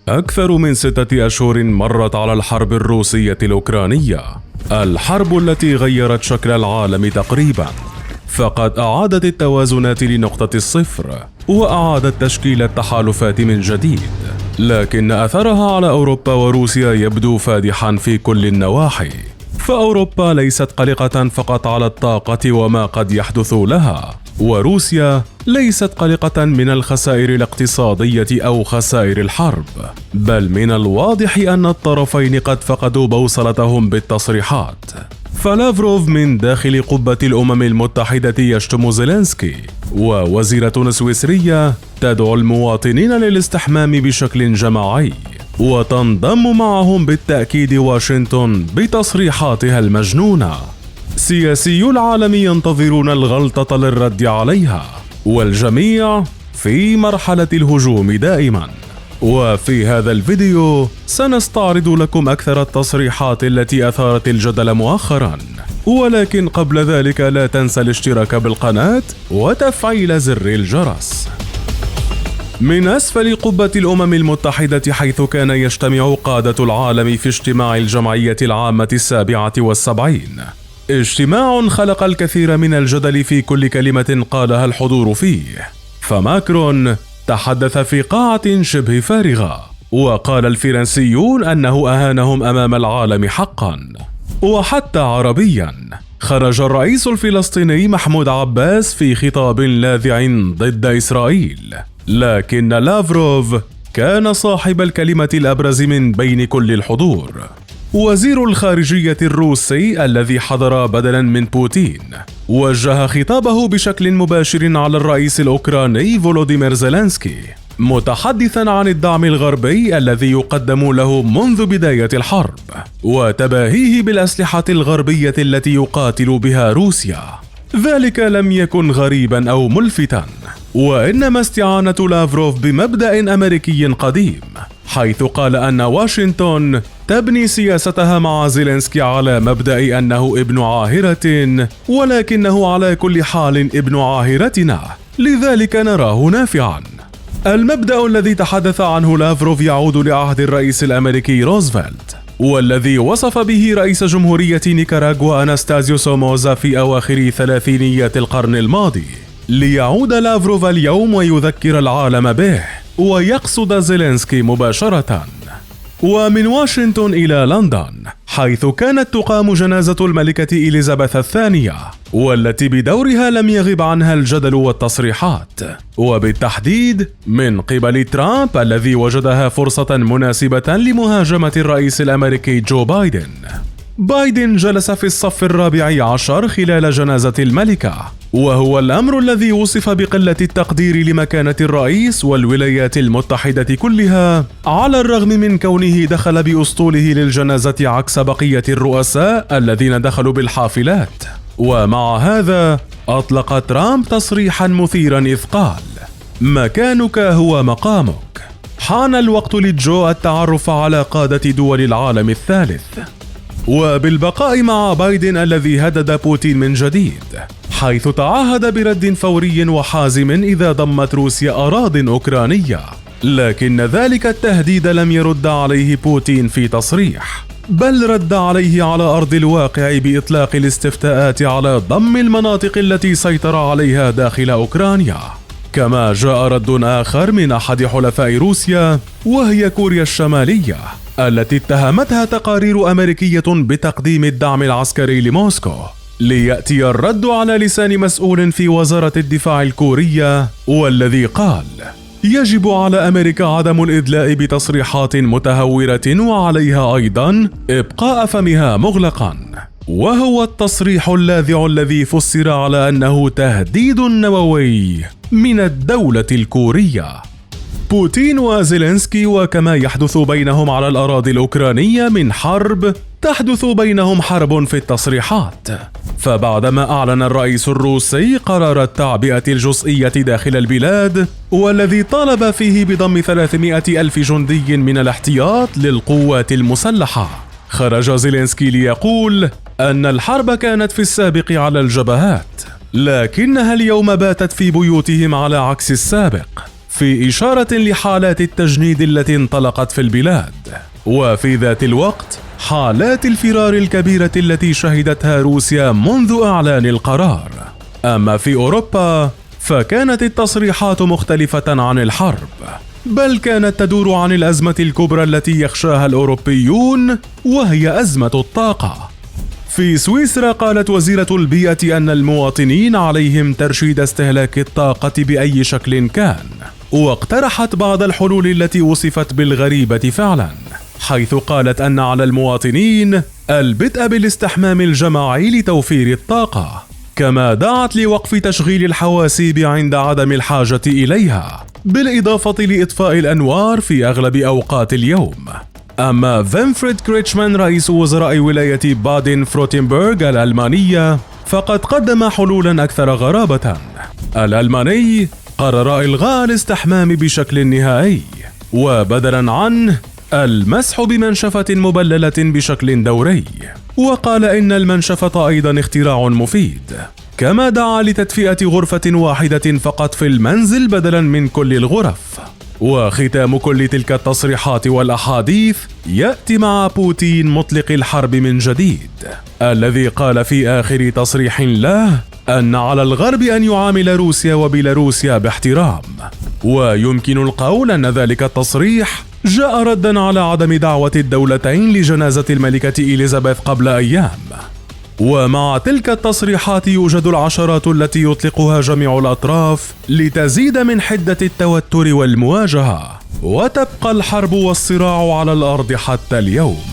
أكثر من 6 أشهر مرت على الحرب الروسية الأوكرانية، الحرب التي غيرت شكل العالم تقريبا، فقد أعادت التوازنات لنقطة الصفر وأعادت تشكيل التحالفات من جديد، لكن أثرها على أوروبا وروسيا يبدو فادحا في كل النواحي. فأوروبا ليست قلقة فقط على الطاقة وما قد يحدث لها، وروسيا ليست قلقة من الخسائر الاقتصادية أو خسائر الحرب، بل من الواضح أن الطرفين قد فقدوا بوصلتهم بالتصريحات. فلافروف من داخل قبة الأمم المتحدة يشتم زيلينسكي، ووزيرة سويسرية تدعو المواطنين للاستحمام بشكل جماعي، وتنضم معهم بالتأكيد واشنطن بتصريحاتها المجنونة. سياسيو العالم ينتظرون الغلطة للرد عليها، والجميع في مرحلة الهجوم دائما. وفي هذا الفيديو سنستعرض لكم أكثر التصريحات التي أثارت الجدل مؤخرا، ولكن قبل ذلك لا تنسى الاشتراك بالقناة وتفعيل زر الجرس. من أسفل قبة الأمم المتحدة، حيث كان يجتمع قادة العالم في اجتماع الجمعية العامة 77، اجتماع خلق الكثير من الجدل في كل كلمة قالها الحضور فيه. فماكرون تحدث في قاعة شبه فارغة، وقال الفرنسيون أنه أهانهم أمام العالم حقا. وحتى عربيا، خرج الرئيس الفلسطيني محمود عباس في خطاب لاذع ضد إسرائيل، لكن لافروف كان صاحب الكلمة الأبرز من بين كل الحضور. وزير الخارجية الروسي الذي حضر بدلا من بوتين وجه خطابه بشكل مباشر على الرئيس الأوكراني فولوديمير زيلينسكي، متحدثا عن الدعم الغربي الذي يقدم له منذ بداية الحرب، وتباهيه بالأسلحة الغربية التي يقاتل بها روسيا. ذلك لم يكن غريبا أو ملفتا، وإنما استعانة لافروف بمبدأ أمريكي قديم، حيث قال أن واشنطن تبني سياستها مع زيلينسكي على مبدأ أنه ابن عاهرة، ولكنه على كل حال ابن عاهرتنا، لذلك نراه نافعا. المبدأ الذي تحدث عنه لافروف يعود لعهد الرئيس الأمريكي روزفلت، والذي وصف به رئيس جمهورية نيكاراغوا أناستازيو سوموزا في أواخر ثلاثينيات القرن الماضي، ليعود لافروف اليوم ويذكر العالم به ويقصد زيلينسكي مباشرة. ومن واشنطن إلى لندن، حيث كانت تقام جنازة الملكة إليزابيث الثانية، والتي بدورها لم يغب عنها الجدل والتصريحات، وبالتحديد من قبل ترامب الذي وجدها فرصة مناسبة لمهاجمة الرئيس الأمريكي جو بايدن. بايدن جلس في الصف الرابع عشر خلال جنازة الملكة، وهو الأمر الذي وصف بقلة التقدير لمكانة الرئيس والولايات المتحدة كلها، على الرغم من كونه دخل بأسطوله للجنازة عكس بقية الرؤساء الذين دخلوا بالحافلات. ومع هذا أطلق ترامب تصريحا مثيرا إذ قال: مكانك هو مقامك. حان الوقت لجو التعرف على قادة دول العالم الثالث. وبالبقاء مع بايدن الذي هدد بوتين من جديد، حيث تعهد برد فوري وحازم إذا ضمت روسيا أراضٍ أوكرانية، لكن ذلك التهديد لم يرد عليه بوتين في تصريح، بل رد عليه على أرض الواقع بإطلاق الاستفتاءات على ضم المناطق التي سيطر عليها داخل أوكرانيا. كما جاء رد آخر من أحد حلفاء روسيا، وهي كوريا الشمالية، التي اتهمتها تقارير أمريكية بتقديم الدعم العسكري لموسكو، ليأتي الرد على لسان مسؤول في وزارة الدفاع الكورية، والذي قال: يجب على أمريكا عدم الإدلاء بتصريحات متهورة، وعليها أيضا إبقاء فمها مغلقا. وهو التصريح اللاذع الذي فسر على أنه تهديد نووي من الدولة الكورية. بوتين وزيلينسكي، وكما يحدث بينهم على الأراضي الأوكرانية من حرب، تحدث بينهم حرب في التصريحات. فبعدما أعلن الرئيس الروسي قرار التعبئة الجزئية داخل البلاد، والذي طالب فيه بضم 300 ألف جندي من الاحتياط للقوات المسلحة، خرج زيلينسكي ليقول أن الحرب كانت في السابق على الجبهات، لكنها اليوم باتت في بيوتهم على عكس السابق. في إشارة لحالات التجنيد التي انطلقت في البلاد، وفي ذات الوقت حالات الفرار الكبيرة التي شهدتها روسيا منذ إعلان القرار. أما في أوروبا فكانت التصريحات مختلفة عن الحرب، بل كانت تدور عن الأزمة الكبرى التي يخشاها الأوروبيون، وهي أزمة الطاقة. في سويسرا قالت وزيرة البيئة أن المواطنين عليهم ترشيد استهلاك الطاقة بأي شكل كان، واقترحت بعض الحلول التي وصفت بالغريبة فعلا، حيث قالت أن على المواطنين البدء بالاستحمام الجماعي لتوفير الطاقة، كما دعت لوقف تشغيل الحواسيب عند عدم الحاجة إليها، بالإضافة لإطفاء الأنوار في أغلب أوقات اليوم. أما فينفريد كريتشمان رئيس وزراء ولاية بادن فروتنبرغ الألمانية فقد قدم حلولا أكثر غرابة. الألماني قرر إلغاء الاستحمام بشكل نهائي، وبدلا عنه المسح بمنشفة مبللة بشكل دوري، وقال إن المنشفة أيضا اختراع مفيد، كما دعا لتدفئة غرفة واحدة فقط في المنزل بدلا من كل الغرف. وختام كل تلك التصريحات والأحاديث يأتي مع بوتين مطلق الحرب من جديد، الذي قال في آخر تصريح له أن على الغرب أن يعامل روسيا وبيلاروسيا باحترام. ويمكن القول أن ذلك التصريح جاء ردا على عدم دعوة الدولتين لجنازة الملكة إليزابيث قبل أيام. ومع تلك التصريحات يوجد العشرات التي يطلقها جميع الأطراف لتزيد من حدة التوتر والمواجهة، وتبقى الحرب والصراع على الأرض حتى اليوم.